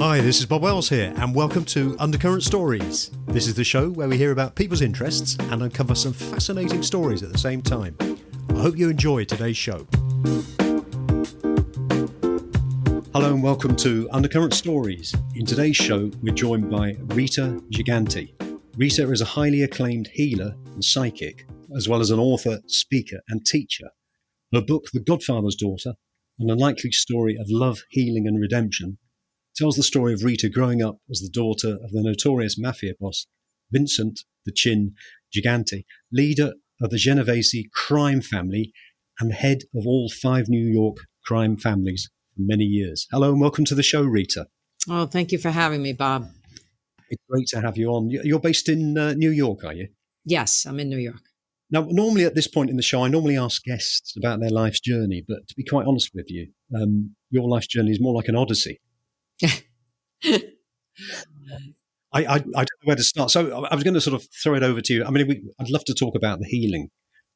Hi, this is Bob Wells here, and welcome to Undercurrent Stories. This is the show where we hear about people's interests and uncover some fascinating stories at the same time. I hope you enjoy today's show. Hello and welcome to Undercurrent Stories. In today's show, we're joined by Rita Gigante. Rita is a highly acclaimed healer and psychic, as well as an author, speaker, and teacher. Her book, The Godfather's Daughter, An Unlikely Story of Love, Healing and Redemption, tells the story of Rita growing up as the daughter of the notorious Mafia boss, Vincent the Chin Gigante, leader of the Genovese crime family and head of all 5 New York crime families for many years. Hello and welcome to the show, Rita. Oh, thank you for having me, Bob. It's great to have you on. You're based in New York, are you? Yes, I'm in New York. Now, normally at this point in the show, I normally ask guests about their life's journey, but to be quite honest with you, your life's journey is more like an odyssey. I don't know where to start. So I was going to sort of throw it over to you. I mean, I'd love to talk about the healing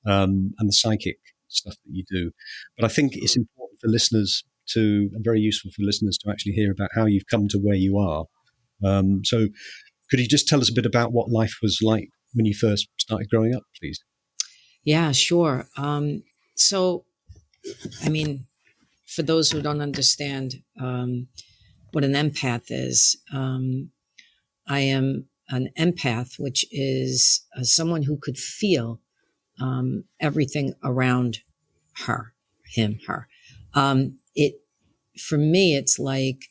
and the psychic stuff that you do, but I think it's important for listeners and very useful for listeners to actually hear about how you've come to where you are. So could you just tell us a bit about what life was like when you first started growing up, please? Yeah, sure. So, I mean, for those who don't understand what an empath is, I am an empath, which is someone who could feel everything around her. For me, it's like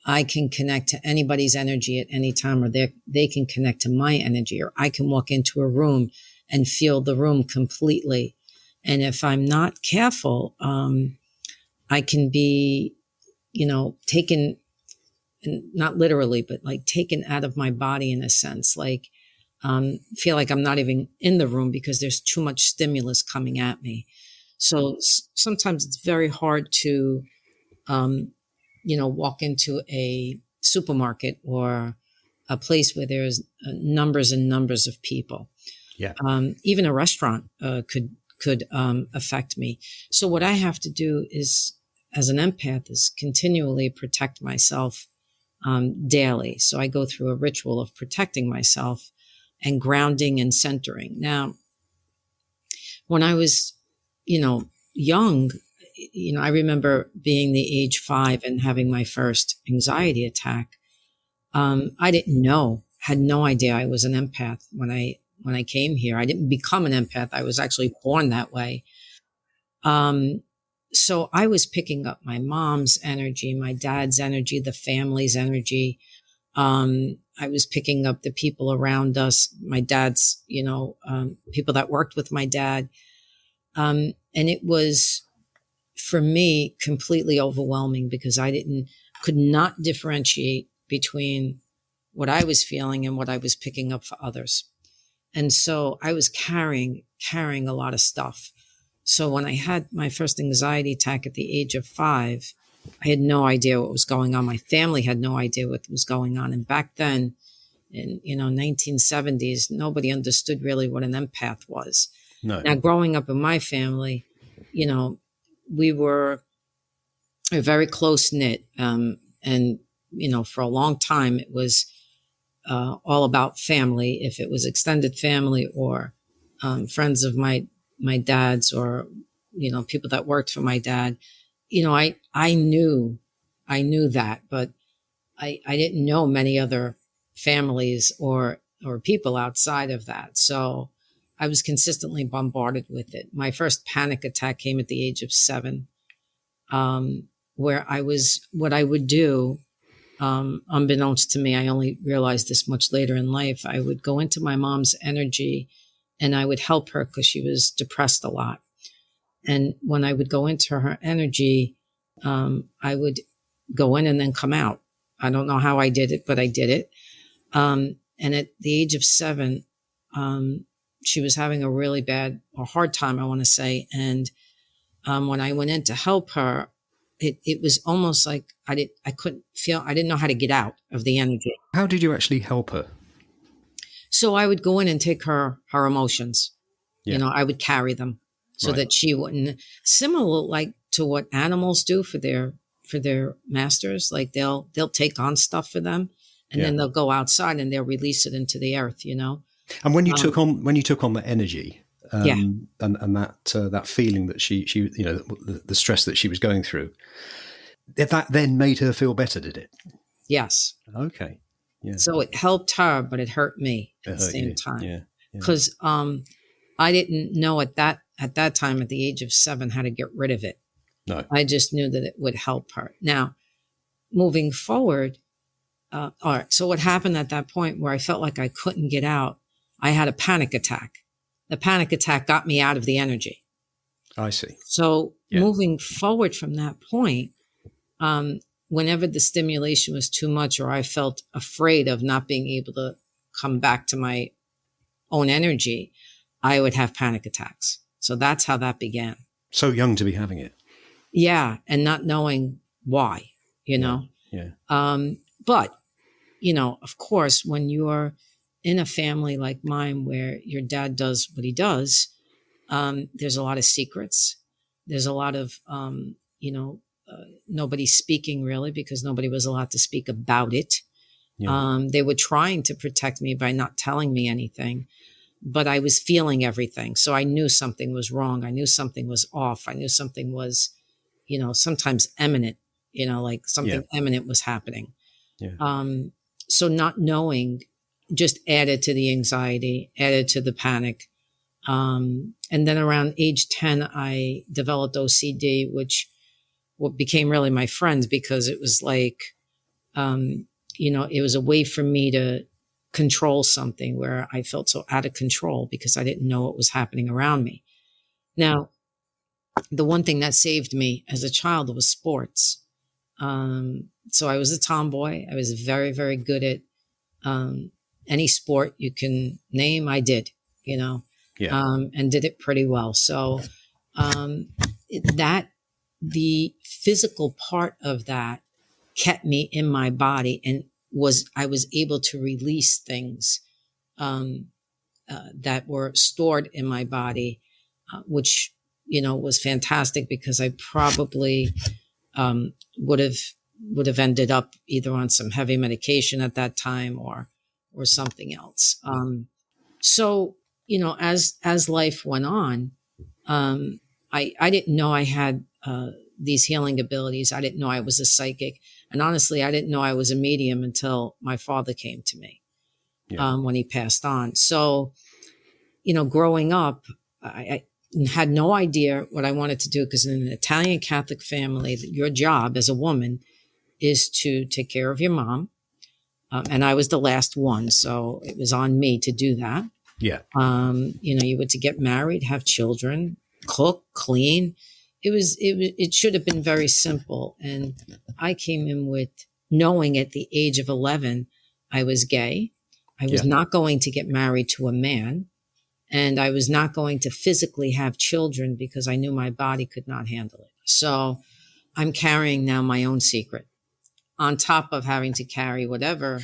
I can connect to anybody's energy at any time, or they can connect to my energy, or I can walk into a room and feel the room completely. And if I'm not careful, I can be, taken, not literally, but like taken out of my body in a sense, like feel like I'm not even in the room because there's too much stimulus coming at me. So sometimes it's very hard to, walk into a supermarket or a place where there's numbers and numbers of people. Yeah. Even a restaurant could affect me. So what I have to do is, as an empath, is continually protect myself daily. So I go through a ritual of protecting myself and grounding and centering. Now, when I was, young, I remember being the age 5 and having my first anxiety attack. I had no idea I was an empath when I came here. I didn't become an empath. I was actually born that way. So I was picking up my mom's energy, my dad's energy, the family's energy. I was picking up the people around us, my dad's, people that worked with my dad. And it was, for me, completely overwhelming because I could not differentiate between what I was feeling and what I was picking up for others. And so I was carrying a lot of stuff. So when I had my first anxiety attack at the age of 5, I had no idea what was going on. My family had no idea what was going on. And back then, in 1970s, nobody understood really what an empath was. No. Now, growing up in my family, we were very close knit, and for a long time it was all about family. If it was extended family or friends of my dad's, or people that worked for my dad, I knew that, but I didn't know many other families or people outside of that. So I was consistently bombarded with it. My first panic attack came at the age of 7, where what I would do, unbeknownst to me, I only realized this much later in life, I would go into my mom's energy and I would help her because she was depressed a lot. And when I would go into her energy, I would go in and then come out. I don't know how I did it, but I did it. And at the age of 7, she was having a really hard time, I want to say. And when I went in to help her, it was almost like I didn't know how to get out of the energy. How did you actually help her? So I would go in and take her emotions. Yeah. I would carry them so that she wouldn't, similar like to what animals do for their for their masters. Like they'll take on stuff for them, and Yeah. then they'll go outside and they'll release it into the earth. And when you Um, took on that energy, yeah. and that feeling that she the stress that she was going through, that then made her feel better, did it? Yes. Okay. Yeah. So it helped her, but it hurt me at It the hurt same you. time Yeah. Yeah. because I didn't know at that time, at the age of 7, how to get rid of it. No. I just knew that it would help her. Now, moving forward, all right. So what happened at that point where I felt like I couldn't get out? I had a panic attack. The panic attack got me out of the energy. I see. So Yeah. moving forward from that point, whenever the stimulation was too much or I felt afraid of not being able to come back to my own energy, I would have panic attacks. So that's how that began. So young to be having it. Yeah. And not knowing why, Yeah. But, of course, when you're in a family like mine where your dad does what he does, there's a lot of secrets. There's a lot of, nobody speaking really because nobody was allowed to speak about it. Yeah. They were trying to protect me by not telling me anything, but I was feeling everything. So I knew something was wrong. I knew something was off. I knew something was, sometimes imminent, like something imminent was happening. Yeah. So not knowing just added to the anxiety, added to the panic. And then around age 10, I developed OCD, which what became really my friend because it was like, it was a way for me to control something where I felt so out of control because I didn't know what was happening around me. Now, the one thing that saved me as a child was sports. So I was a tomboy. I was very, very good at any sport you can name. I did, and did it pretty well. So the physical part of that kept me in my body and I was able to release things that were stored in my body, which was fantastic because I probably would have ended up either on some heavy medication at that time or something else. So as life went on, I didn't know I had these healing abilities. I didn't know I was a psychic. And honestly, I didn't know I was a medium until my father came to me when he passed on. So, growing up, I had no idea what I wanted to do because in an Italian Catholic family, your job as a woman is to take care of your mom. And I was the last one. So it was on me to do that. Yeah. You were to get married, have children, cook, clean. It should have been very simple. And I came in with knowing at the age of 11, I was gay. I was not going to get married to a man. And I was not going to physically have children because I knew my body could not handle it. So I'm carrying now my own secret on top of having to carry whatever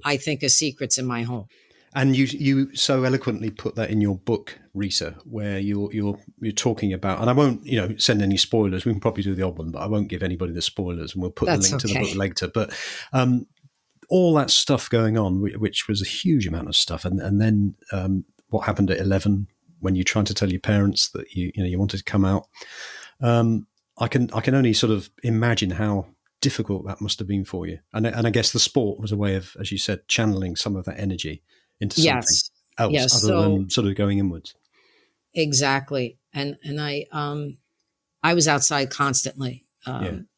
I think are secrets in my home. And you so eloquently put that in your book, Rita, where you're talking about, and I won't send any spoilers. We can probably do the odd one, but I won't give anybody the spoilers, and we'll put the link to the book later. But all that stuff going on, which was a huge amount of stuff, and then what happened at 11 when you tried to tell your parents that you wanted to come out. I can only sort of imagine how difficult that must have been for you, and I guess the sport was a way of, as you said, channeling some of that energy into something else other than sort of going inwards. Exactly. And I was outside constantly.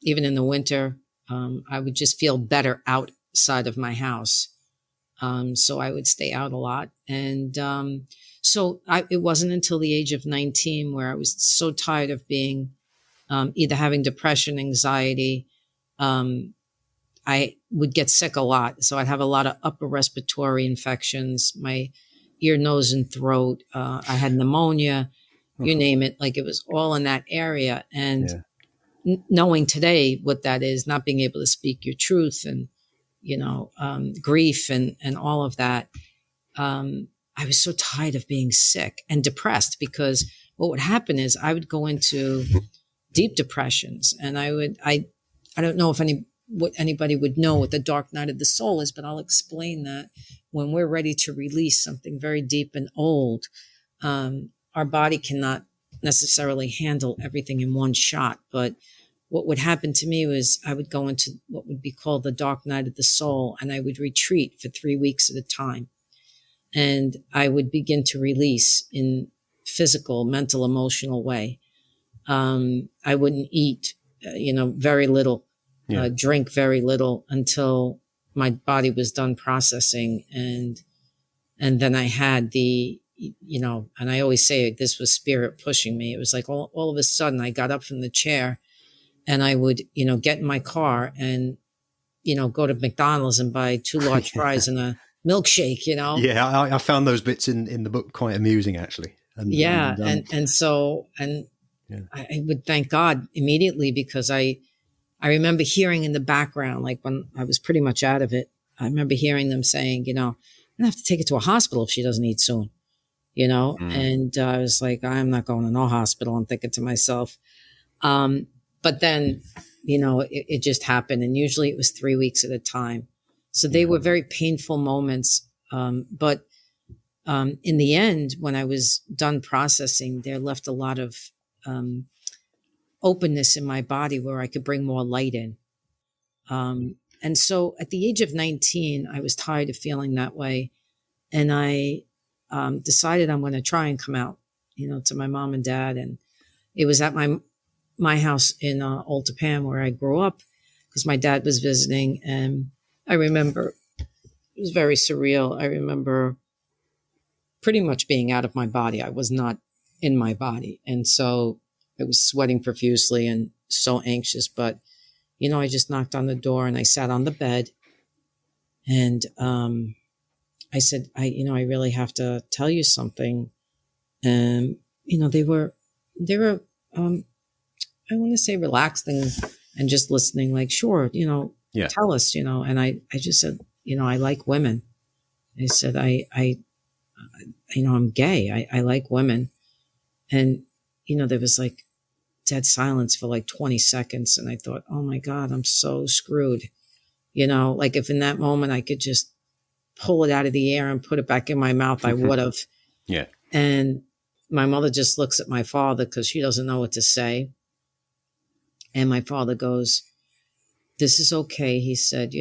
Even in the winter, I would just feel better outside of my house. So I would stay out a lot. And it wasn't until the age of 19 where I was so tired of being either having depression, anxiety. I would get sick a lot. So I'd have a lot of upper respiratory infections, my ear, nose, and throat. I had pneumonia, you name it. Like it was all in that area. And knowing today what that is, not being able to speak your truth and, grief and all of that. I was so tired of being sick and depressed because what would happen is I would go into deep depressions and I don't know if anybody would know what the dark night of the soul is, but I'll explain that. When we're ready to release something very deep and old, our body cannot necessarily handle everything in one shot. But what would happen to me was I would go into what would be called the dark night of the soul, and I would retreat for 3 weeks at a time. And I would begin to release in physical, mental, emotional way. I wouldn't eat, very little, drink very little until my body was done processing. And then I had and I always say this was spirit pushing me. It was like all of a sudden I got up from the chair and I would, get in my car and, go to McDonald's and buy 2 large fries and a milkshake, Yeah, I found those bits in the book quite amusing, actually. Yeah. I would thank God immediately, because I remember hearing in the background, like when I was pretty much out of it, I remember hearing them saying, I'm going to have to take her to a hospital if she doesn't eat soon, and I was like, I'm not going to no hospital. I'm thinking to myself. But then, it just happened. And usually it was 3 weeks at a time. So they were very painful moments. But in the end, when I was done processing, there left a lot of openness in my body where I could bring more light in. And so at the age of 19, I was tired of feeling that way. And I decided I'm going to try and come out, to my mom and dad. And it was at my house in Old Tappan where I grew up, because my dad was visiting. And I remember it was very surreal. I remember pretty much being out of my body. I was not in my body. And so I was sweating profusely and so anxious. But, I just knocked on the door and I sat on the bed. And I said, I really have to tell you something. And, they were I want to say relaxed and just listening, like, sure, tell us, and I just said, I like women. I said, I'm gay. I like women. And, there was like dead silence for like 20 seconds. And I thought, oh my God, I'm so screwed. Like if in that moment I could just pull it out of the air and put it back in my mouth, I would have. Yeah. And my mother just looks at my father because she doesn't know what to say. And my father goes, this is okay. He said,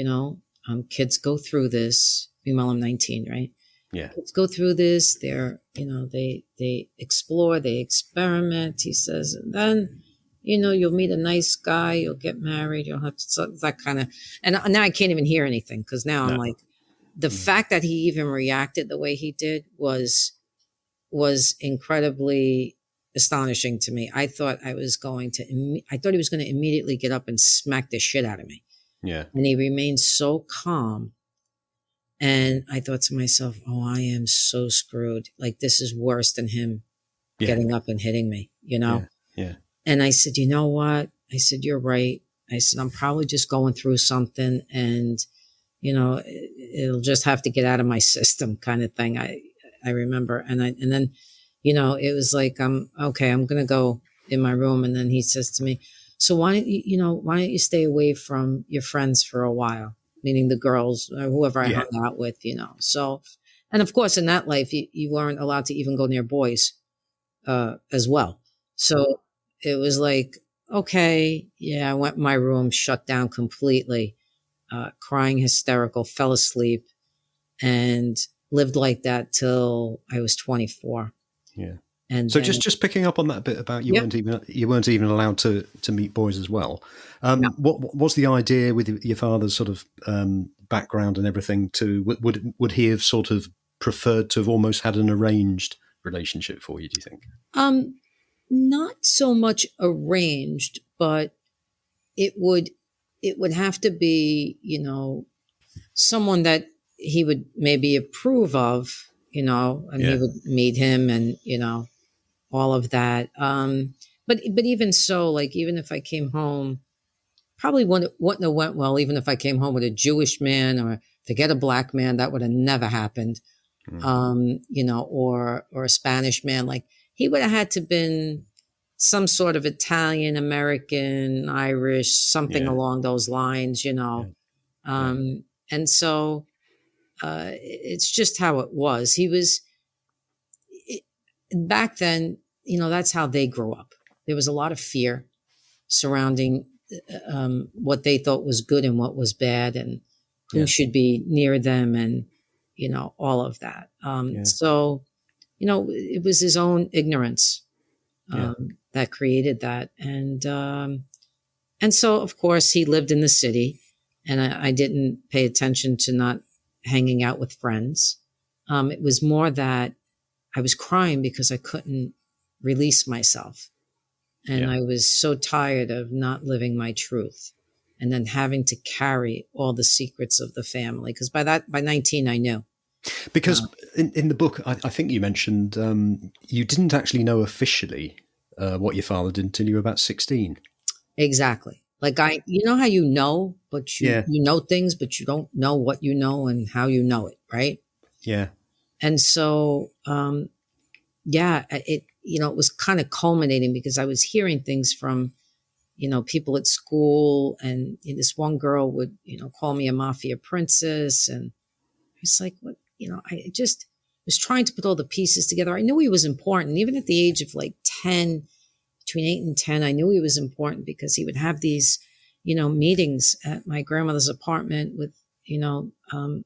kids go through this. Meanwhile, I'm 19, right? Yeah. Kids go through this. They're, they explore, they experiment. He says, and then, you'll meet a nice guy, you'll get married, you'll have to, that kind of, and now I can't even hear anything, because now I'm like, the fact that he even reacted the way he did was incredibly astonishing to me. I thought he was going to immediately get up and smack the shit out of me. Yeah. And he remained so calm. And I thought to myself, oh, I am so screwed. Like, this is worse than him getting up and hitting me, Yeah. And I said, you know what? I said, you're right. I said, I'm probably just going through something, and, it'll just have to get out of my system, kind of thing. I remember. And then, it was like, okay, I'm going to go in my room. And then he says to me, so why don't you stay away from your friends for a while? Meaning the girls, or whoever I hung out with, So, and of course, in that life, you weren't allowed to even go near boys as well. So it was like, okay, yeah, I went in my room, shut down completely, crying hysterical, fell asleep, and lived like that till I was 24. Yeah. And so then, just picking up on that bit about you weren't even allowed to meet boys as well. No. What was the idea with your father's sort of background and everything? Would he have sort of preferred to have almost had an arranged relationship for you, do you think? Not so much arranged, but it would have to be, someone that he would maybe approve of, and he would meet him, and, all of that. But even so, like, even if I came home, probably wouldn't have went well, even if I came home with a Jewish man, or to get a black man, that would have never happened. Or a Spanish man. Like, he would have had to been some sort of Italian, American, Irish, something Yeah. along those lines, Yeah. Yeah. And so it's just how it was. He was it, back then, that's how they grew up. There was a lot of fear surrounding what they thought was good and what was bad, and who Yeah. should be near them, and all of that. Yeah. So it was his own ignorance Yeah. that created that, and so of course he lived in the city, and I didn't pay attention to not hanging out with friends. It was more that I was crying because I couldn't release myself. And Yeah. I was so tired of not living my truth and then having to carry all the secrets of the family. Because by 19, I knew. Because in the book, I think you mentioned you didn't actually know officially what your father did until you were about 16. Exactly. Like how but Yeah. you know things, but you don't know what you know and how you know it. Right. Yeah. And so, it was kind of culminating because I was hearing things from, people at school, and this one girl would, call me a mafia princess. And it's like, what, I just was trying to put all the pieces together. I knew he was important, even at the age of like 10, between 8 and 10. I knew he was important because he would have these, meetings at my grandmother's apartment with,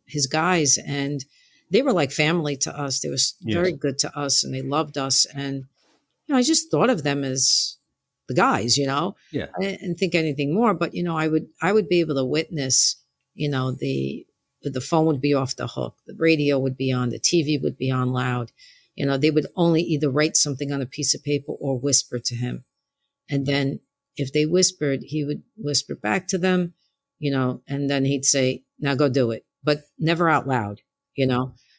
his guys, and they were like family to us. They were very Yes. good to us, and they loved us. And, I just thought of them as the guys, Yeah. I didn't think anything more, but, I would be able to witness, the phone would be off the hook, the radio would be on, the TV would be on loud. They would only either write something on a piece of paper or whisper to him. And then if they whispered, he would whisper back to them, and then he'd say, now go do it, but never out loud,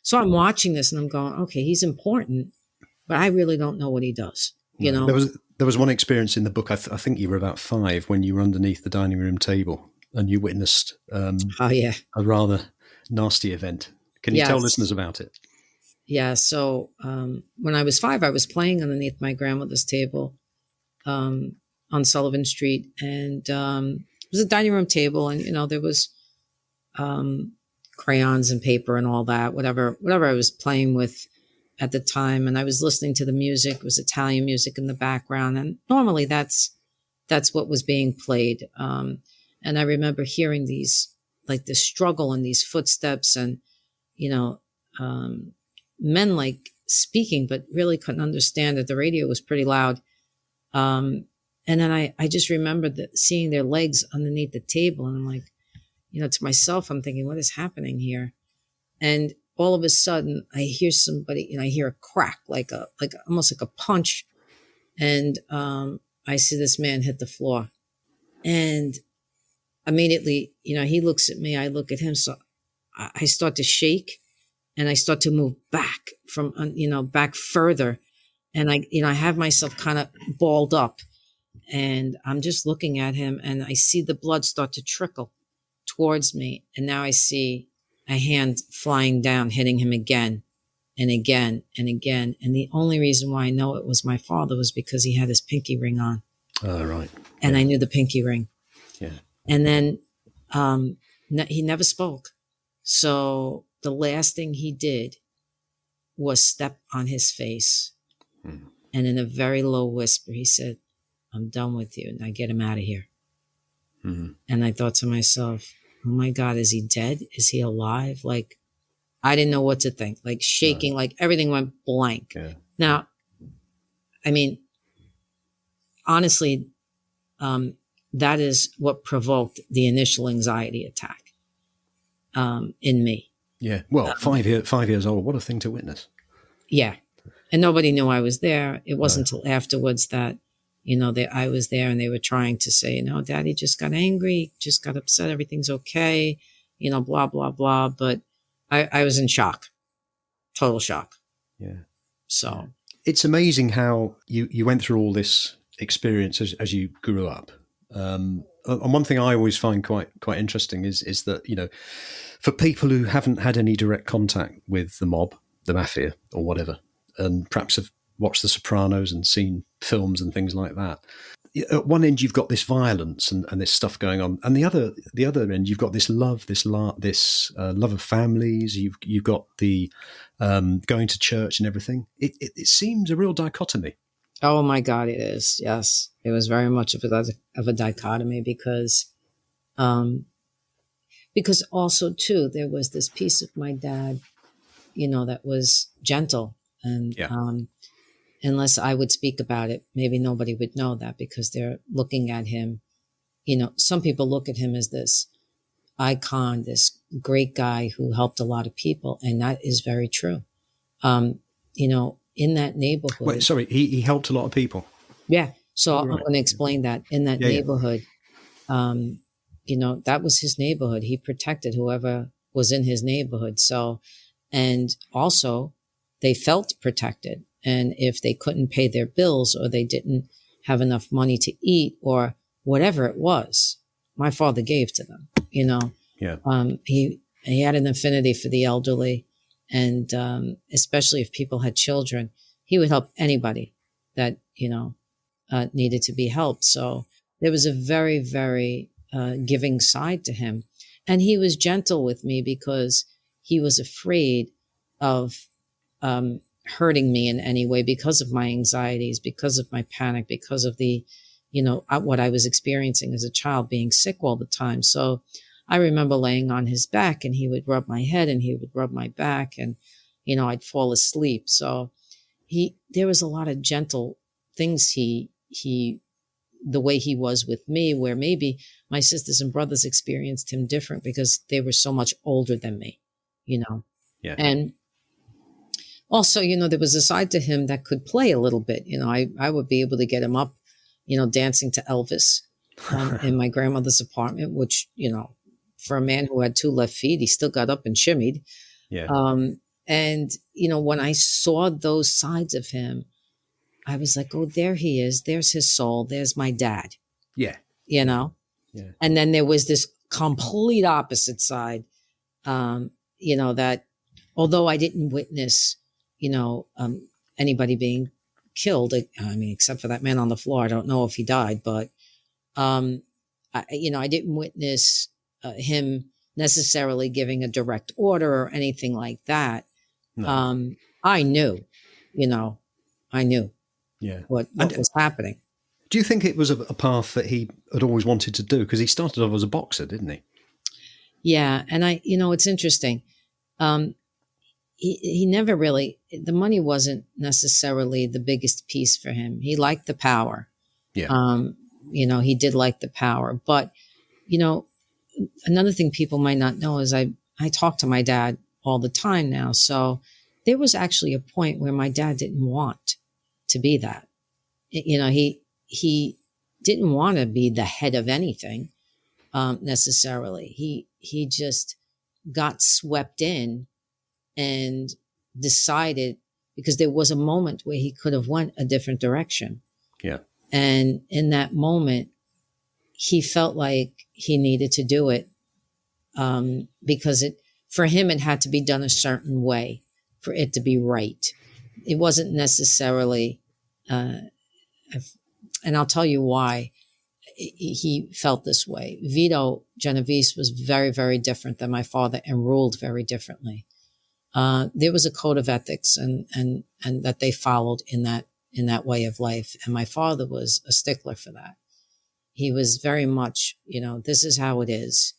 So I'm watching this and I'm going, okay, he's important, but I really don't know what he does, No. There was one experience in the book. I think you were about 5 when you were underneath the dining room table and you witnessed Oh yeah. a rather nasty event. Can you tell listeners about it? Yeah. So when I was 5, I was playing underneath my grandmother's table on Sullivan Street, and it was a dining room table, and there was crayons and paper and all that, whatever I was playing with at the time, and I was listening to the music. It was Italian music in the background, and normally that's what was being played. And I remember hearing these, like, the struggle and these footsteps, and men like speaking, but really couldn't understand it. The radio was pretty loud. And then I just remember seeing their legs underneath the table, and I'm like, to myself, I'm thinking, what is happening here? And all of a sudden I hear somebody, I hear a crack, like almost like a punch. And I see this man hit the floor, and immediately, he looks at me, I look at him. So I start to shake, and I start to move back from, back further. And I have myself kind of balled up, and I'm just looking at him, and I see the blood start to trickle towards me. And now I see a hand flying down, hitting him again and again and again. And the only reason why I know it was my father was because he had his pinky ring on. Oh, right. And I knew the pinky ring. Yeah. And then he never spoke. So the last thing he did was step on his face. And in a very low whisper, he said, I'm done with you. Now get him out of here. Mm-hmm. And I thought to myself, oh my God, is he dead? Is he alive? Like, I didn't know what to think, like shaking, like everything went blank. Yeah. Now, I mean, honestly, that is what provoked the initial anxiety attack in me. Yeah. Well, 5 years old, what a thing to witness. Yeah. And nobody knew I was there. It wasn't until afterwards that, I was there, and they were trying to say, no, Daddy just got angry, just got upset. Everything's okay, blah, blah, blah. But I was in shock, total shock. Yeah. So it's amazing how you went through all this experience as you grew up. And one thing I always find quite interesting is that, for people who haven't had any direct contact with the mob, the mafia or whatever, and perhaps have watched The Sopranos and seen films and things like that. At one end, you've got this violence and this stuff going on, and the other end, you've got this love, this love of families. You've got the going to church and everything. It seems a real dichotomy. Oh my God, it is. Yes, it was very much of a dichotomy because also too there was this piece of my dad, that was gentle, and Yeah. unless I would speak about it, maybe nobody would know that because they're looking at him. Some people look at him as this icon, this great guy who helped a lot of people, and that is very true. In that neighborhood. Wait, sorry, he helped a lot of people. Yeah. So Oh, I'm right. going to explain that. In that neighborhood, that was his neighborhood. He protected whoever was in his neighborhood. So, and also they felt protected. And if they couldn't pay their bills or they didn't have enough money to eat or whatever it was, my father gave to them, Yeah. He had an affinity for the elderly, and especially if people had children, he would help anybody that, needed to be helped. So there was a very, very giving side to him. And he was gentle with me because he was afraid of hurting me in any way because of my anxieties, because of my panic, because of the, what I was experiencing as a child, being sick all the time. So I remember laying on his back and he would rub my head and he would rub my back and, I'd fall asleep. So there was a lot of gentle things the way he was with me, where maybe my sisters and brothers experienced him different because they were so much older than me, Yeah. And also, there was a side to him that could play a little bit. I would be able to get him up, dancing to Elvis in my grandmother's apartment, which, for a man who had 2 left feet, he still got up and shimmied. Yeah. And, when I saw those sides of him, I was like, oh, there he is. There's his soul. There's my dad. Yeah. Yeah. And then there was this complete opposite side, that although I didn't witness, anybody being killed, I mean, except for that man on the floor. I don't know if he died, but, I didn't witness him necessarily giving a direct order or anything like that. No. I knew, I knew Yeah. what was happening. Do you think it was a path that he had always wanted to do? Because he started off as a boxer, didn't he? Yeah. And it's interesting. He never really, the money wasn't necessarily the biggest piece for him. He liked the power. Yeah. He did like the power. But, another thing people might not know is I talk to my dad all the time now. So there was actually a point where my dad didn't want to be that. He didn't want to be the head of anything necessarily. He just got swept in and decided, because there was a moment where he could have went a different direction. Yeah. And in that moment, he felt like he needed to do it because for him, it had to be done a certain way for it to be right. It wasn't necessarily, and I'll tell you why he felt this way. Vito Genovese was very, very different than my father and ruled very differently. There was a code of ethics and that they followed in that way of life. And my father was a stickler for that. He was very much, this is how it is.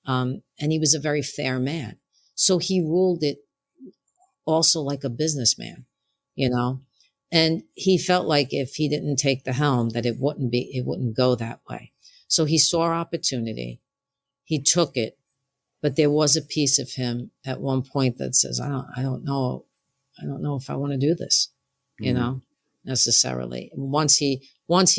And he was a very fair man. So he ruled it also like a businessman, and he felt like if he didn't take the helm, that it wouldn't go that way. So he saw opportunity. He took it. But there was a piece of him at one point that says, I don't know if I want to do this, necessarily. Once he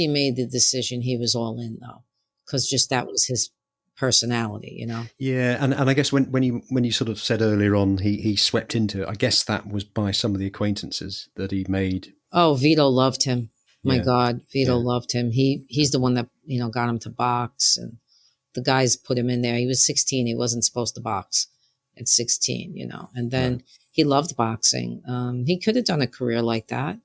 made the decision, he was all in though, because just that was his personality, Yeah, and I guess when you sort of said earlier on he swept into it, I guess that was by some of the acquaintances that he made. Oh, Vito loved him. My God, Vito Yeah. loved him. He's the one that got him to box, and the guys put him in there. He was 16. He wasn't supposed to box at 16, and then he loved boxing. He could have done a career like that.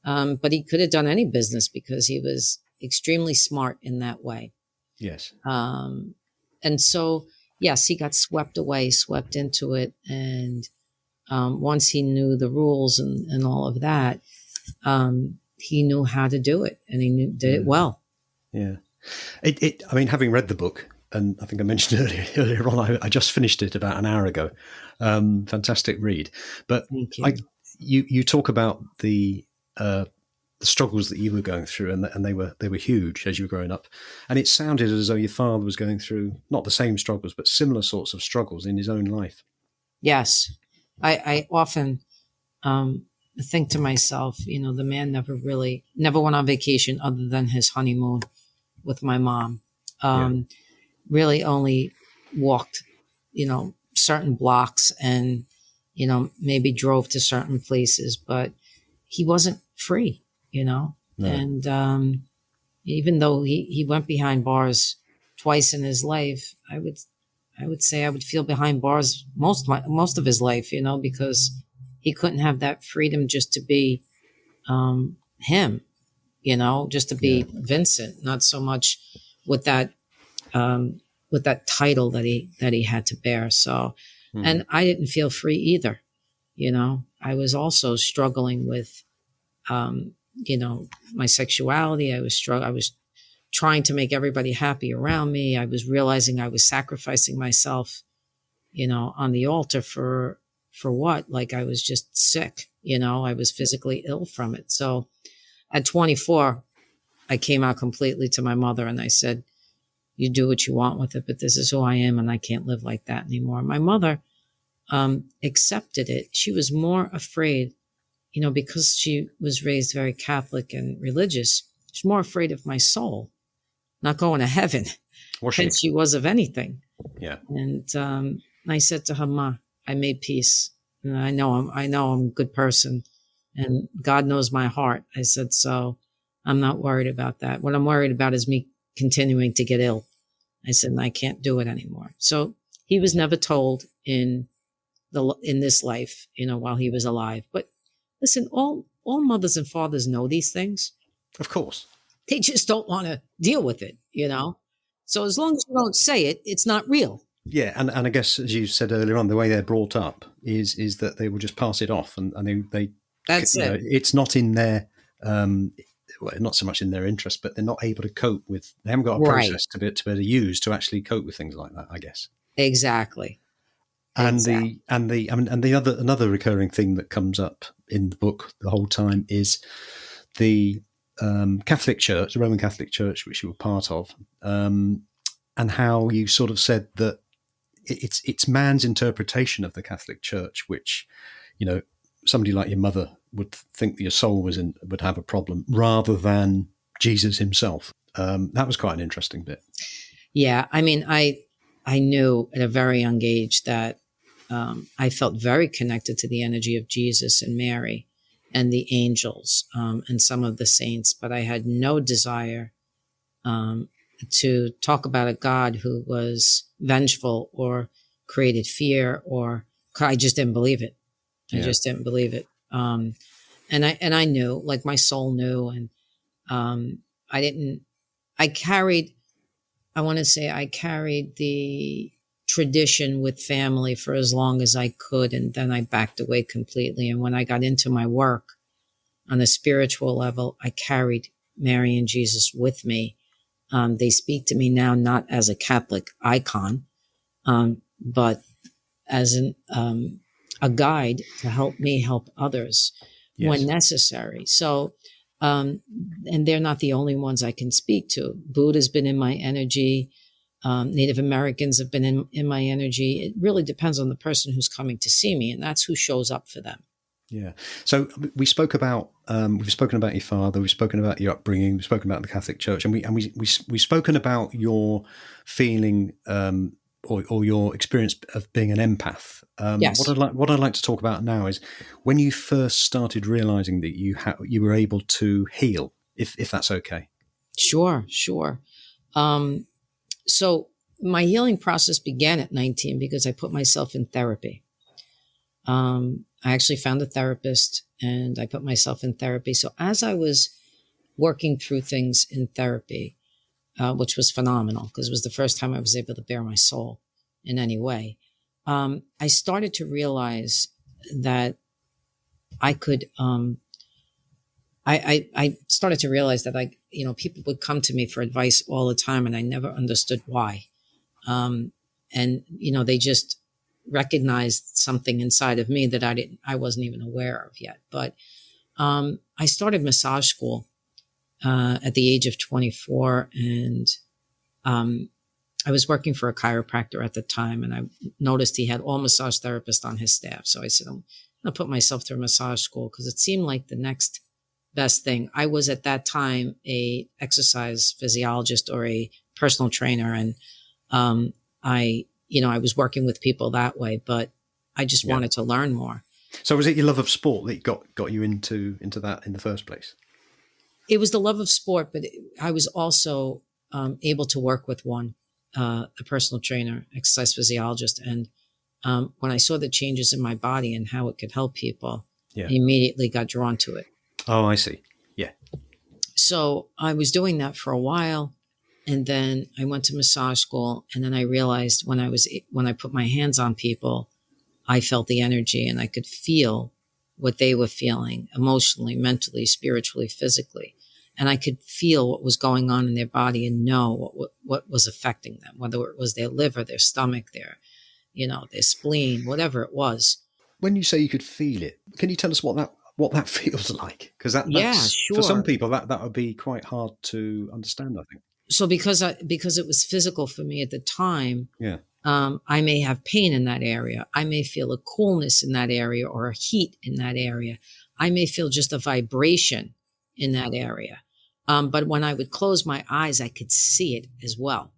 But he could have done any business because he was extremely smart in that way. Yes. And so, yes, he got swept away, swept into it. And once he knew the rules and all of that, he knew how to do it, and did it well. Yeah. I mean, having read the book, and I think I mentioned earlier on, I just finished it about an hour ago. Fantastic read. But Thank you. you talk about the struggles that you were going through, and they were huge as you were growing up. And it sounded as though your father was going through not the same struggles, but similar sorts of struggles in his own life. Yes. I often think to myself, the man never went on vacation other than his honeymoon with my mom. Really only walked, certain blocks and, maybe drove to certain places, but he wasn't free, No. And even though he went behind bars twice in his life, I would say I would feel behind bars most of his life, because he couldn't have that freedom just to be him, just to be Vincent, not so much with that title that he had to bear. So, and I didn't feel free either. I was also struggling with, my sexuality. I was trying to make everybody happy around me. I was realizing I was sacrificing myself, on the altar for what? Like I was just sick, I was physically ill from it. So at 24, I came out completely to my mother and I said, you do what you want with it, but this is who I am and I can't live like that anymore. My mother accepted it. She was more afraid, because she was raised very Catholic and religious. She's more afraid of my soul not going to heaven than she was of anything. Yeah. And I said to her, Ma, I made peace. And I know I'm a good person and God knows my heart. I said, so I'm not worried about that. What I'm worried about is me continuing to get ill. I said, and I can't do it anymore. So he was never told in this life, while he was alive. But listen, all mothers and fathers know these things. Of course. They just don't want to deal with it, So as long as you don't say it, it's not real. Yeah, and I guess as you said earlier on, the way they're brought up is that they will just pass it off, and they that's it. It's not in their not so much in their interest, but they're not able to cope with. They haven't got a process to be able to use to actually cope with things like that, I guess. Exactly. And another recurring thing that comes up in the book the whole time is the Catholic Church, the Roman Catholic Church, which you were part of, and how you sort of said that it's man's interpretation of the Catholic Church, which, somebody like your mother would think that your soul would have a problem, rather than Jesus himself. That was quite an interesting bit. Yeah, I mean, I knew at a very young age that I felt very connected to the energy of Jesus and Mary and the angels and some of the saints, but I had no desire to talk about a God who was vengeful or created fear, or I just didn't believe it. I just didn't believe it. And I knew, like my soul knew, and I carried the tradition with family for as long as I could, and then I backed away completely. And when I got into my work on a spiritual level, I carried Mary and Jesus with me. They speak to me now not as a Catholic icon, but as a guide to help me help others when necessary. So, and they're not the only ones I can speak to. Buddha's been in my energy. Native Americans have been in my energy. It really depends on the person who's coming to see me, and that's who shows up for them. Yeah. So we spoke about we've spoken about your father, we've spoken about your upbringing, we've spoken about the Catholic Church, and we've spoken about your feeling or your experience of being an empath. Yes. What I'd like to talk about now is when you first started realizing that you were able to heal, if that's okay. Sure. So my healing process began at 19 because I put myself in therapy. I actually found a therapist and I put myself in therapy. So as I was working through things in therapy, which was phenomenal because it was the first time I was able to bare my soul in any way, I started to realize that I could, I started to realize that people would come to me for advice all the time and I never understood why. And they just recognized something inside of me that I wasn't even aware of yet. But I started massage school at the age of 24, and I was working for a chiropractor at the time, and I noticed he had all massage therapists on his staff. So I said, I'm going to put myself through massage school because it seemed like the next best thing. I was at that time a exercise physiologist or a personal trainer, and I was working with people that way, but I just wanted to learn more. So was it your love of sport that got you into that in the first place? It was the love of sport, but I was also able to work with a personal trainer, exercise physiologist. And when I saw the changes in my body and how it could help people, I immediately got drawn to it. Oh, I see. Yeah. So I was doing that for a while. And then I went to massage school. And then I realized when I put my hands on people, I felt the energy and I could feel what they were feeling emotionally, mentally, spiritually, physically. And I could feel what was going on in their body and know what was affecting them, whether it was their liver, their stomach, their spleen, whatever it was. When you say you could feel it, can you tell us what that feels like? Because that's sure. For some people that would be quite hard to understand, I think. So because it was physical for me at the time, I may have pain in that area. I may feel a coolness in that area or a heat in that area. I may feel just a vibration in that area. But when I would close my eyes, I could see it as well.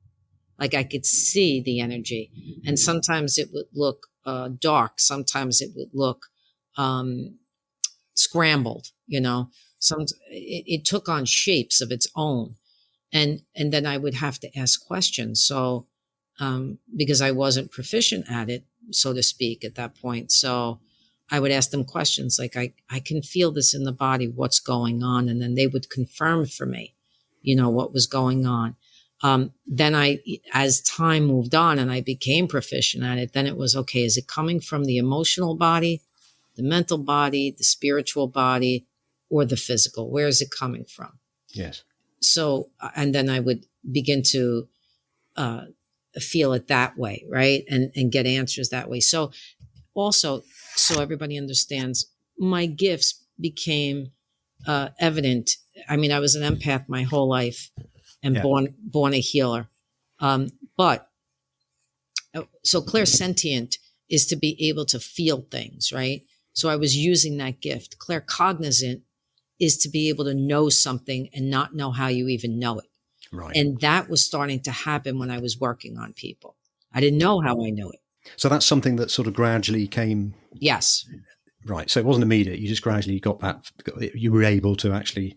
Like I could see the energy. And sometimes it would look dark. Sometimes it would look scrambled, it took on shapes of its own. And then I would have to ask questions. So, because I wasn't proficient at it, so to speak, at that point. So I would ask them questions like, I can feel this in the body. What's going on? And then they would confirm for me, what was going on. Then as time moved on and I became proficient at it, then it was, okay, is it coming from the emotional body, the mental body, the spiritual body, or the physical? Where is it coming from? Yes. So, and then I would begin to feel it that way, right? And get answers that way. So also, so everybody understands, my gifts became evident. I mean, I was an empath my whole life and born a healer. But so clairsentient is to be able to feel things, right? So I was using that gift. Claircognizant is to be able to know something and not know how you even know it. Right. And that was starting to happen when I was working on people. I didn't know how I knew it. So that's something that sort of gradually came. Yes. Right. So it wasn't immediate. You just gradually got that. You were able to actually.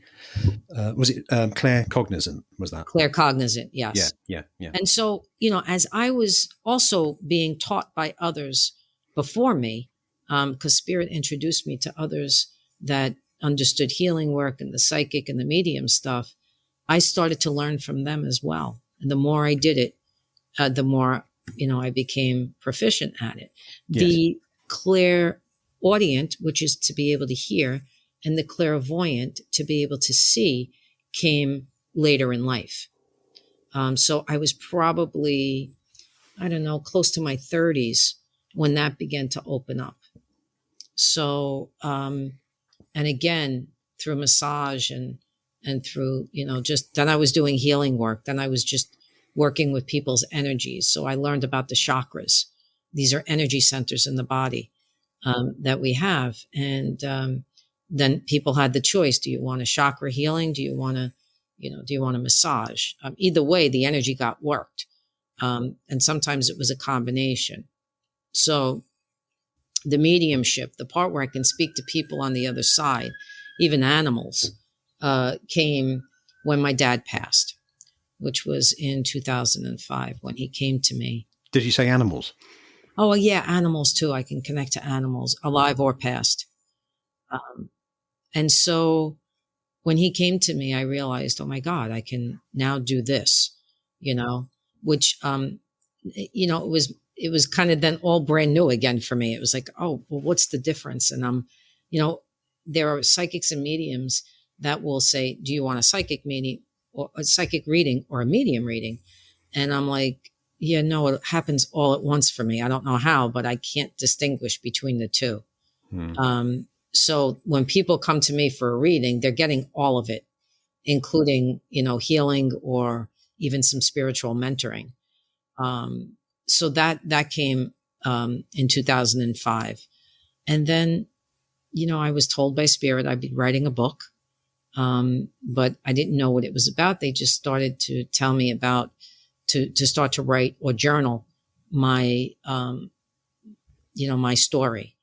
Was it claircognizant? Was that claircognizant? Yes. Yeah. And so, as I was also being taught by others before me, because Spirit introduced me to others that understood healing work and the psychic and the medium stuff, I started to learn from them as well. And the more I did it, the more, I became proficient at it. Yes. The clairaudient, which is to be able to hear, and the clairvoyant, to be able to see, came later in life. So I was probably, close to my 30s when that began to open up. So, and again, through massage and through, just then I was doing healing work. Then I was just working with people's energies. So I learned about the chakras. These are energy centers in the body that we have. And then people had the choice. Do you want a chakra healing? Do you want a massage? Either way, the energy got worked. And sometimes it was a combination. So the mediumship, the part where I can speak to people on the other side, even animals, came when my dad passed, which was in 2005 when he came to me. Did you say animals? Oh, yeah, animals too. I can connect to animals, alive or past. Um, and so when he came to me, I realized, oh my God, I can now do this, you know, which, it was kind of then all brand new again for me. It was like, oh, well, what's the difference? And you know, there are psychics and mediums that will say, do you want a psychic meeting or a psychic reading or a medium reading? And I'm like, yeah, no, it happens all at once for me. I don't know how, but I can't distinguish between the two. Hmm. So when people come to me for a reading, they're getting all of it, including, healing or even some spiritual mentoring. Um, so that came in 2005. And then, I was told by Spirit I'd be writing a book, but I didn't know what it was about. They just started to tell me about to start to write or journal my, my story.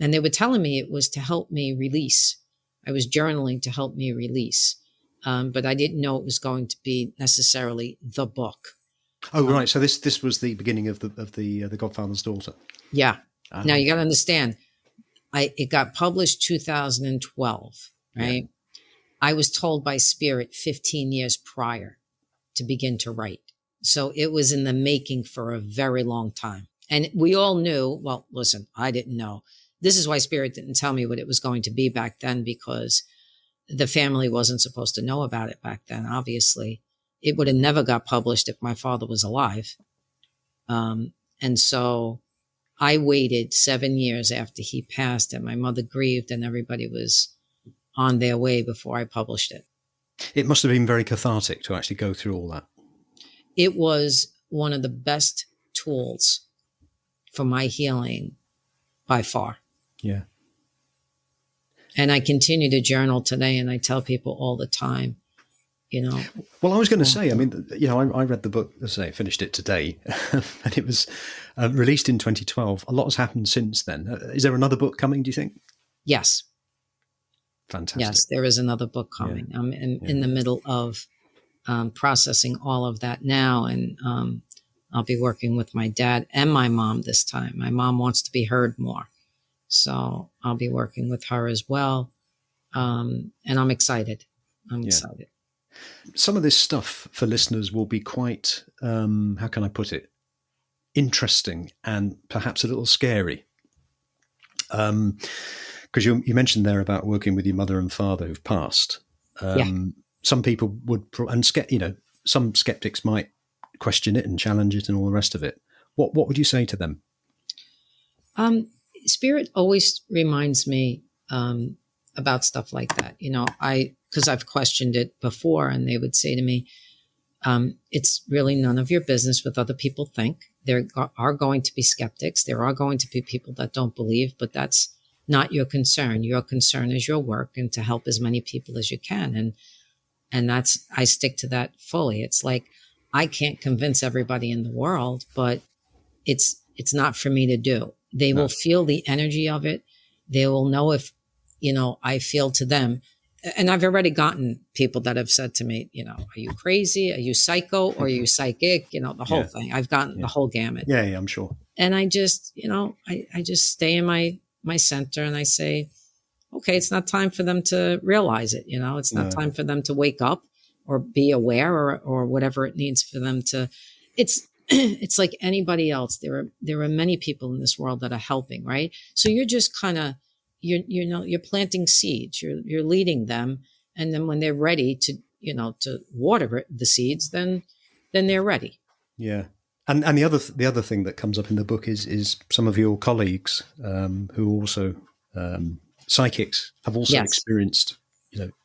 And they were telling me it was to help me release. I was journaling to help me release. But I didn't know it was going to be necessarily the book. Oh, right. So this was the beginning of the Godfather's Daughter. Yeah. Ah, Now you got to understand, it got published 2012, right? Yeah. I was told by Spirit 15 years prior to begin to write. So it was in the making for a very long time. And we all knew, well, listen, I didn't know. This is why Spirit didn't tell me what it was going to be back then, because the family wasn't supposed to know about it back then. Obviously, it would have never got published if my father was alive. And so I waited 7 years after he passed, and my mother grieved, and everybody was on their way before I published it. It must have been very cathartic to actually go through all that. It was one of the best tools for my healing by far. Yeah. And I continue to journal today, and I tell people all the time, Well, I was going to say, I mean, I read the book, as I say, finished it today, and it was released in 2012. A lot has happened since then. Is there another book coming, do you think? Yes. Fantastic. Yes, there is another book coming. Yeah. I'm in the middle of processing all of that now, and I'll be working with my dad and my mom this time. My mom wants to be heard more, so I'll be working with her as well, and I'm excited. I'm excited. Some of this stuff for listeners will be quite, how can I put it, interesting and perhaps a little scary. Because you mentioned there about working with your mother and father who've passed. Some people would, some skeptics might question it and challenge it and all the rest of it. What would you say to them? Spirit always reminds me about stuff like that. Because I've questioned it before, and they would say to me, it's really none of your business what other people think. There are going to be skeptics. There are going to be people that don't believe, but that's not your concern. Your concern is your work and to help as many people as you can. And I stick to that fully. It's like, I can't convince everybody in the world, but it's not for me to do. They will feel the energy of it. They will know if, I feel to them. And I've already gotten people that have said to me, are you crazy? Are you psycho? Or are you psychic? The whole thing. I've gotten the whole gamut. Yeah, I'm sure. And I just, I just stay in my center, and I say, okay, it's not time for them to realize it. It's not time for them to wake up or be aware or whatever it needs for them to. It's like anybody else. There are many people in this world that are helping, right? So you're just kind of, you're planting seeds, you're leading them. And then when they're ready to, to water the seeds, then they're ready. Yeah. And the other thing that comes up in the book is some of your colleagues who are also psychics have also experienced,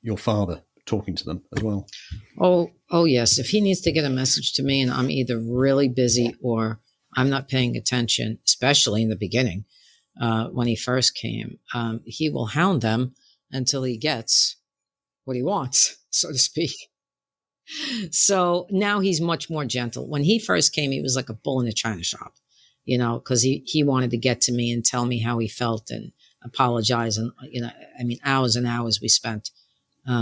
your father talking to them as well. Oh yes. If he needs to get a message to me and I'm either really busy or I'm not paying attention, especially in the beginning, when he first came, he will hound them until he gets what he wants, so to speak. So now he's much more gentle. When he first came, he was like a bull in a china shop, because he wanted to get to me and tell me how he felt and apologize. And, hours and hours we spent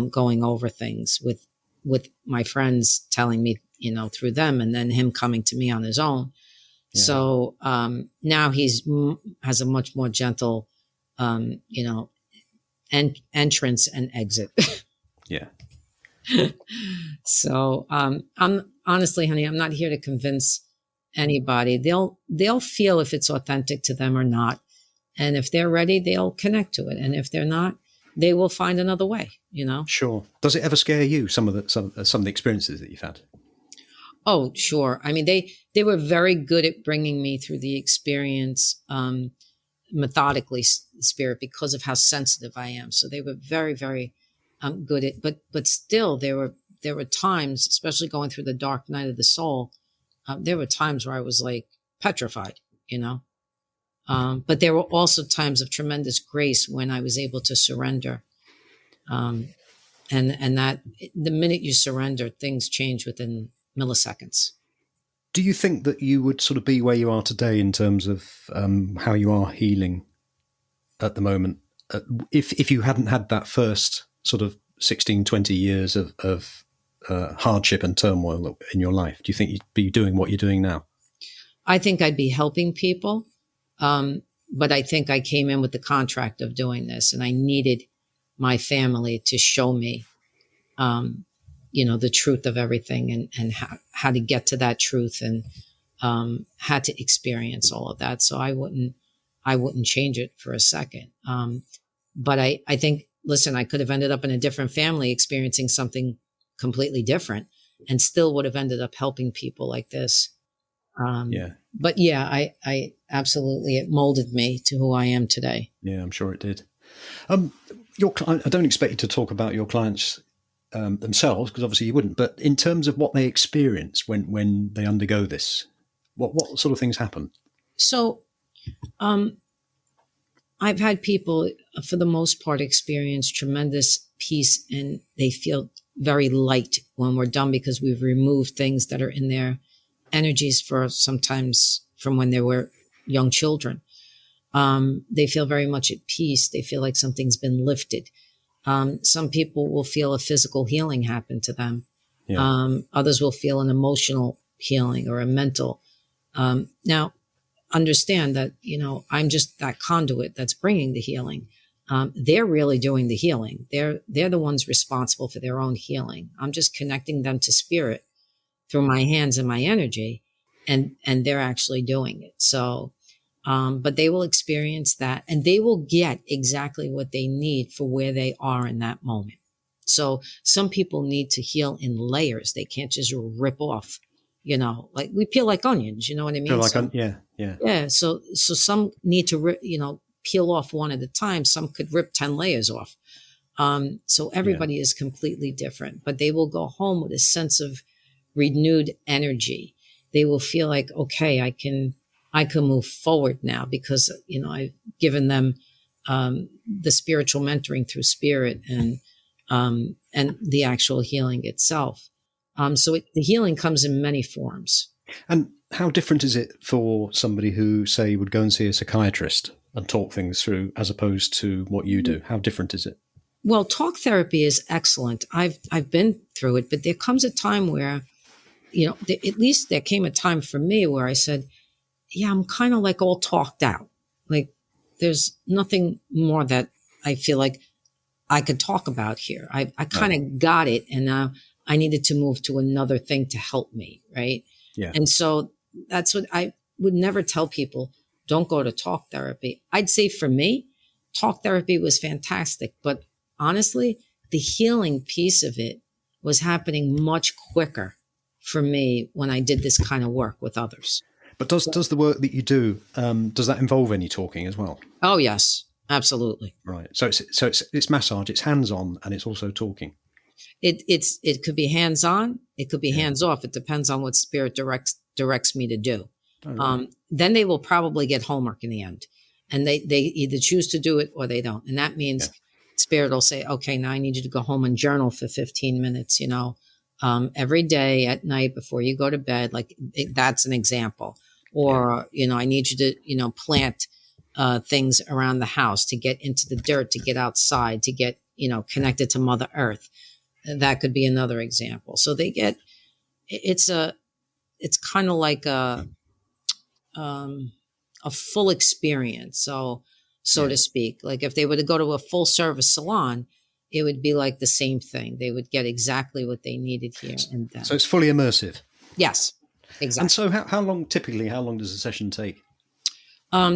going over things with my friends telling me, through them, and then him coming to me on his own. Yeah. So now has a much more gentle, entrance and exit. Yeah. So I'm honestly, honey, I'm not here to convince anybody. They'll feel if it's authentic to them or not, and if they're ready, they'll connect to it, and if they're not, they will find another way. Sure. Does it ever scare you, some of the experiences that you've had? Oh, sure. I mean, they were very good at bringing me through the experience methodically, spirit, because of how sensitive I am. So they were very, very good at. But still, there were times, especially going through the dark night of the soul. There were times where I was like petrified, you know. But there were also times of tremendous grace when I was able to surrender. And that the minute you surrender, things change within milliseconds. Do you think that you would sort of be where you are today in terms of how you are healing at the moment, if you hadn't had that first sort of 16, 20 years of hardship and turmoil in your life? Do you think you'd be doing what you're doing now? I think I'd be helping people. But I think I came in with the contract of doing this, and I needed my family to show me, the truth of everything, and how to get to that truth, and how to experience all of that. So I wouldn't change it for a second. But I think, listen, I could have ended up in a different family experiencing something completely different and still would have ended up helping people like this. Yeah. But yeah, I absolutely, it molded me to who I am today. Yeah, I'm sure it did. I don't expect you to talk about your clients themselves, because obviously you wouldn't, but in terms of what they experience when they undergo this, what sort of things happen? So, I've had people, for the most part, experience tremendous peace, and they feel very light when we're done, because we've removed things that are in their energies for sometimes from when they were young children. They feel very much at peace. They feel like something's been lifted. Some people will feel a physical healing happen to them. Yeah. Others will feel an emotional healing or a mental. Now, understand that, I'm just that conduit that's bringing the healing. They're really doing the healing. They're the ones responsible for their own healing. I'm just connecting them to spirit through my hands and my energy, and they're actually doing it. So, but they will experience that, and they will get exactly what they need for where they are in that moment. So some people need to heal in layers. They can't just rip off, like we peel like onions, you know what I Feel mean? like, So, yeah. yeah. So some need to rip, peel off one at a time. Some could rip 10 layers off. So everybody is completely different, but they will go home with a sense of renewed energy. They will feel like, okay, I can move forward now, because, I've given them, the spiritual mentoring through spirit, and the actual healing itself. So the healing comes in many forms. And how different is it for somebody who, say, would go and see a psychiatrist and talk things through, as opposed to what you do? How different is it? Well, talk therapy is excellent. I've been through it, but there comes a time where, at least there came a time for me where I said, yeah, I'm kind of like all talked out. Like there's nothing more that I feel like I could talk about here. I kind of got it. And now I needed to move to another thing to help me. Right. Yeah. And so that's what I would never tell people. Don't go to talk therapy. I'd say for me, talk therapy was fantastic, but honestly, the healing piece of it was happening much quicker for me when I did this kind of work with others. But does the work that you do, does that involve any talking as well? Oh, yes, absolutely. Right. So it's massage, it's hands on, and it's also talking. It could be hands on, it could be hands off. It depends on what spirit directs me to do. Oh, right. Then they will probably get homework in the end, and they either choose to do it or they don't. And that means spirit will say, okay, now I need you to go home and journal for 15 minutes, every day at night before you go to bed. Like that's an example. Or, I need you to, plant things around the house, to get into the dirt, to get outside, to get, connected to Mother Earth. That could be another example. So they get, it's kind of like a full experience. So to speak, like if they were to go to a full service salon, it would be like the same thing. They would get exactly what they needed here and So then. it's fully immersive. Yes, And exactly. so how long does a session take?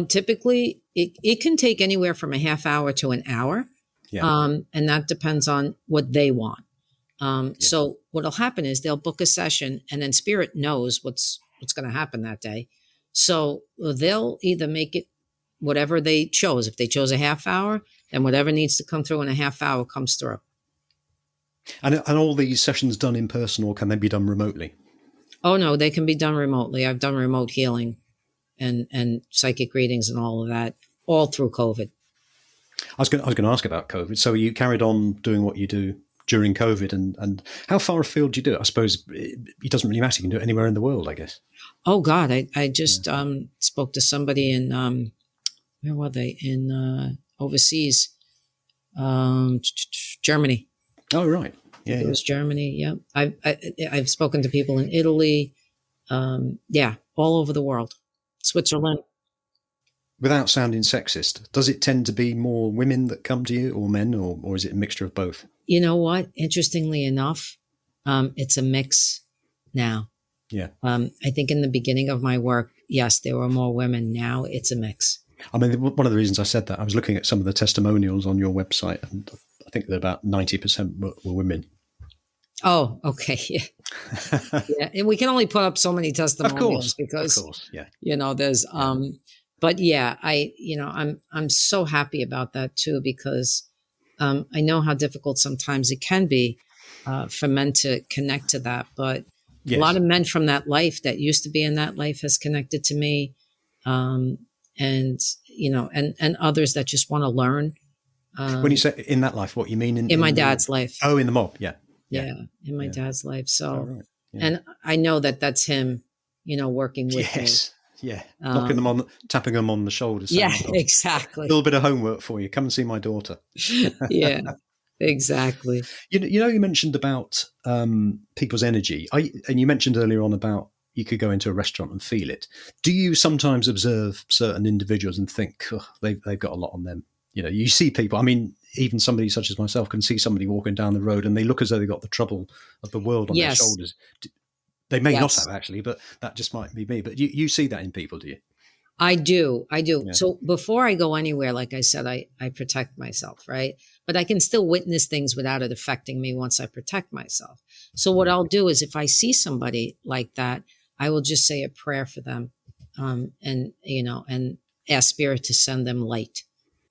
Typically, it can take anywhere from a half hour to an hour, Yeah. and that depends on what they want. Yeah. So what'll happen is they'll book a session, and then Spirit knows what's going to happen that day. So they'll either make it whatever they chose. If they chose a half hour, then whatever needs to come through in a half hour comes through. And all these sessions done in person, or can they be done remotely? Oh no, they can be done remotely. I've done remote healing and psychic readings and all of that all through COVID. I was going to ask about COVID. So you carried on doing what you do during COVID, and how far afield do you do it? I suppose it doesn't really matter. You can do it anywhere in the world, I guess. Oh God, I just spoke to somebody in where were they in overseas, Germany. Oh, right. Yeah, It was Germany. Yeah, I've spoken to people in Italy. Yeah, all over the world, Switzerland. Without sounding sexist, does it tend to be more women that come to you, or men, or is it a mixture of both? You know what? Interestingly enough, it's a mix now. Yeah. I think in the beginning of my work, yes, there were more women. Now it's a mix. I mean, one of the reasons I said that, I was looking at some of the testimonials on your website, and I think that about 90% were women. Oh, okay. Yeah. Yeah. And we can only put up so many testimonials because, of course, yeah. There's, but yeah, I'm so happy about that too, because, I know how difficult sometimes it can be, for men to connect to that, but Yes. a lot of men from that life that used to be in that life has connected to me. And others that just want to learn. When you say in that life, what you mean in my dad's life? Oh, in the mob. Yeah. Yeah. In my dad's life. So, right. Yeah. and I know that that's him, working with me. Yeah. Tapping them on the shoulders. Yeah, exactly. A little bit of homework for you. Come and see my daughter. Yeah, exactly. You mentioned about people's energy. And you mentioned earlier on about you could go into a restaurant and feel it. Do you sometimes observe certain individuals and think, oh, they've got a lot on them? You see people, I mean, even somebody such as myself can see somebody walking down the road and they look as though they've got the trouble of the world on their shoulders. They may not have, actually, but that just might be me. But you see that in people, do you? I do. Yeah. So before I go anywhere, like I said, I protect myself, right? But I can still witness things without it affecting me once I protect myself. So what I'll do is if I see somebody like that, I will just say a prayer for them, and ask Spirit to send them light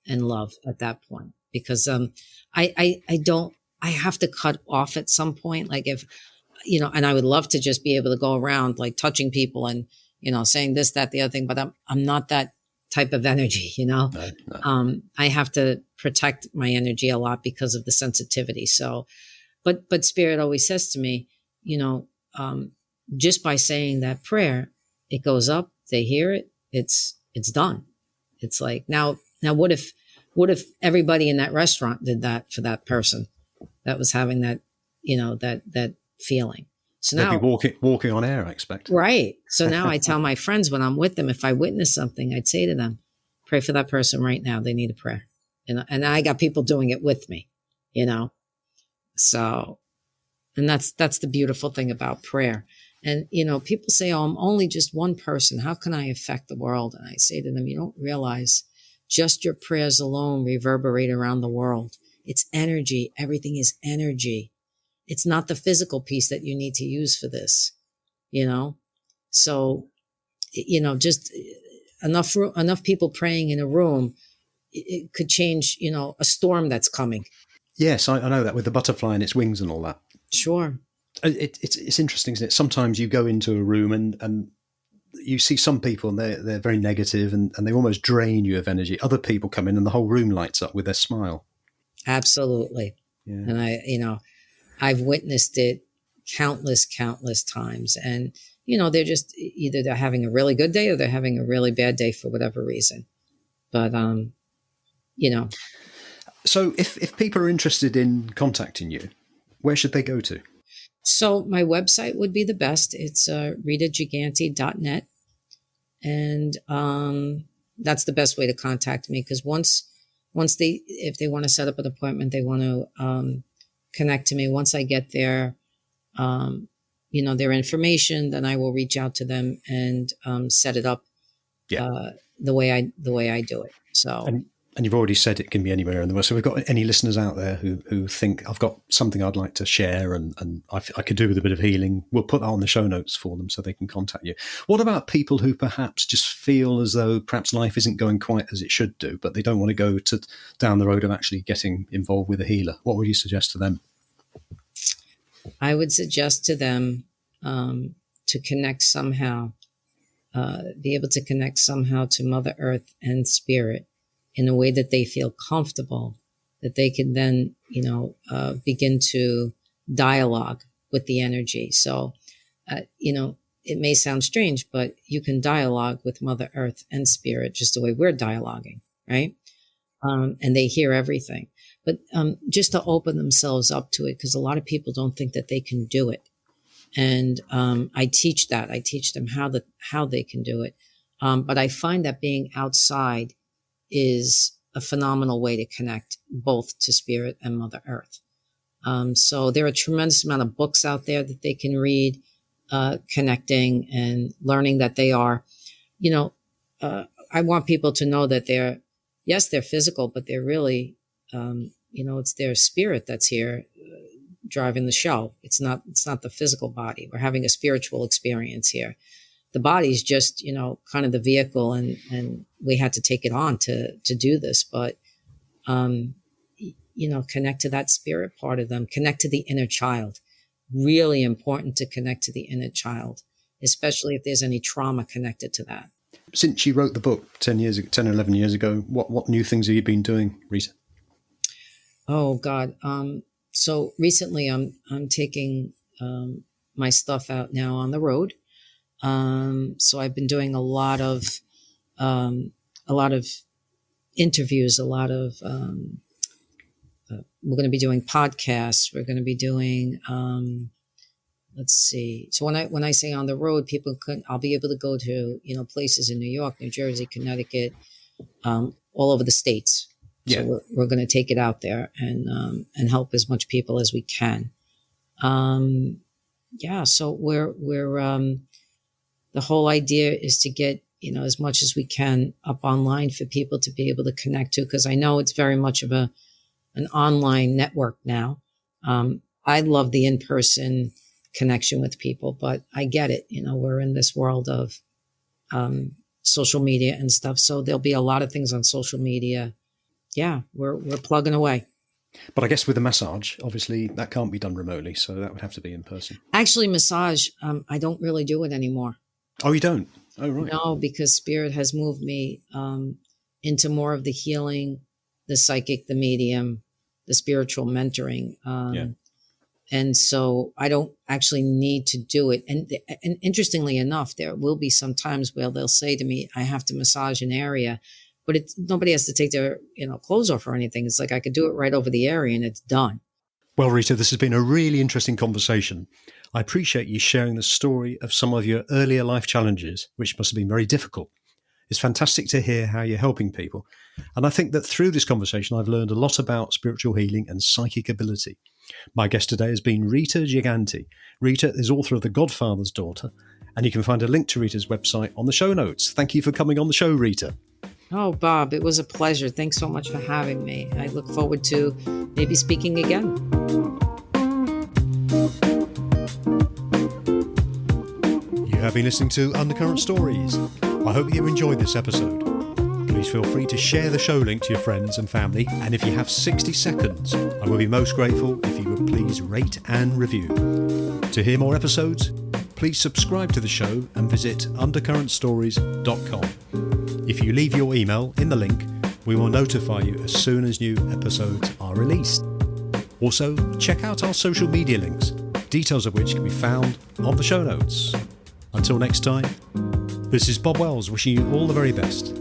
and love at that point. Because I have to cut off at some point. Like if, and I would love to just be able to go around like touching people and, saying this, that, the other thing, but I'm not that type of energy, No. I have to protect my energy a lot because of the sensitivity. So, but Spirit always says to me, just by saying that prayer, it goes up, they hear it, it's done. It's like, now what if everybody in that restaurant did that for that person that was having that, that feeling? So they'd now be walking on air, I expect. Right. So now I tell my friends when I'm with them, if I witness something, I'd say to them, pray for that person right now. They need a prayer. And I got people doing it with me, so, and that's the beautiful thing about prayer. And, people say, oh, I'm only just one person. How can I affect the world? And I say to them, you don't realize just your prayers alone reverberate around the world. It's energy. Everything is energy. It's not the physical piece that you need to use for this, So, just enough people praying in a room, it could change, a storm that's coming. Yes, I know that with the butterfly and its wings and all that. Sure. It's interesting, isn't it? Sometimes you go into a room and you see some people and they're very negative and they almost drain you of energy. Other people come in and the whole room lights up with their smile. Absolutely. Yeah. And I've witnessed it countless times. And, they're just either they're having a really good day or they're having a really bad day for whatever reason. But, So if people are interested in contacting you, where should they go to? So my website would be the best. It's ritagigante.net. And that's the best way to contact me, because if they want to set up an appointment, they want to connect to me. Once I get their their information, then I will reach out to them and set it up the way I do it. So. And you've already said it can be anywhere in the world. So we've got any listeners out there who think I've got something I'd like to share and I could do with a bit of healing. We'll put that on the show notes for them so they can contact you. What about people who perhaps just feel as though perhaps life isn't going quite as it should do, but they don't want to go down the road of actually getting involved with a healer? What would you suggest to them? I would suggest to them to connect somehow, be able to connect somehow to Mother Earth and Spirit in a way that they feel comfortable, that they can then, begin to dialogue with the energy. So, it may sound strange, but you can dialogue with Mother Earth and Spirit just the way we're dialoguing, right? And they hear everything. But just to open themselves up to it, because a lot of people don't think that they can do it. And I teach that. I teach them how they can do it. But I find that being outside is a phenomenal way to connect both to Spirit and Mother Earth. So there are a tremendous amount of books out there that they can read, connecting and learning that they are, I want people to know that they're physical, but they're really, it's their spirit that's here driving the show. It's not the physical body. We're having a spiritual experience here. The body's just, kind of the vehicle, and we had to take it on to do this. But, connect to that spirit part of them, connect to the inner child. Really important to connect to the inner child, especially if there's any trauma connected to that. Since you wrote the book 10 or 11 years ago, what new things have you been doing, Rita? Oh, God. So recently I'm taking my stuff out now on the road. So I've been doing a lot of interviews, we're going to be doing podcasts. We're going to be doing, let's see. So when I say on the road, I'll be able to go to, places in New York, New Jersey, Connecticut, all over the States. Yeah. So we're going to take it out there and help as much people as we can. So we're the whole idea is to get, as much as we can up online for people to be able to connect to, because I know it's very much of an online network now. I love the in-person connection with people, but I get it. We're in this world of social media and stuff. So there'll be a lot of things on social media. Yeah, we're plugging away. But I guess with the massage, obviously that can't be done remotely. So that would have to be in person. Actually, massage, I don't really do it anymore. Oh, you don't? Oh, right. No, because Spirit has moved me into more of the healing, the psychic, the medium, the spiritual mentoring. And so I don't actually need to do it. And interestingly enough, there will be some times where they'll say to me, I have to massage an area, but nobody has to take their clothes off or anything. It's like I could do it right over the area and it's done. Well, Rita, this has been a really interesting conversation. I appreciate you sharing the story of some of your earlier life challenges, which must have been very difficult. It's fantastic to hear how you're helping people. And I think that through this conversation, I've learned a lot about spiritual healing and psychic ability. My guest today has been Rita Gigante. Rita is author of The Godfather's Daughter, and you can find a link to Rita's website on the show notes. Thank you for coming on the show, Rita. Oh, Bob, it was a pleasure. Thanks so much for having me. I look forward to maybe speaking again. You have been listening to Undercurrent Stories. I hope you enjoyed this episode. Please feel free to share the show link to your friends and family, and if you have 60 seconds, I will be most grateful if you would please rate and review. To hear more episodes, please subscribe to the show and visit undercurrentstories.com. If you leave your email in the link, we will notify you as soon as new episodes are released. Also, check out our social media links, details of which can be found on the show notes. Until next time, this is Bob Wells wishing you all the very best.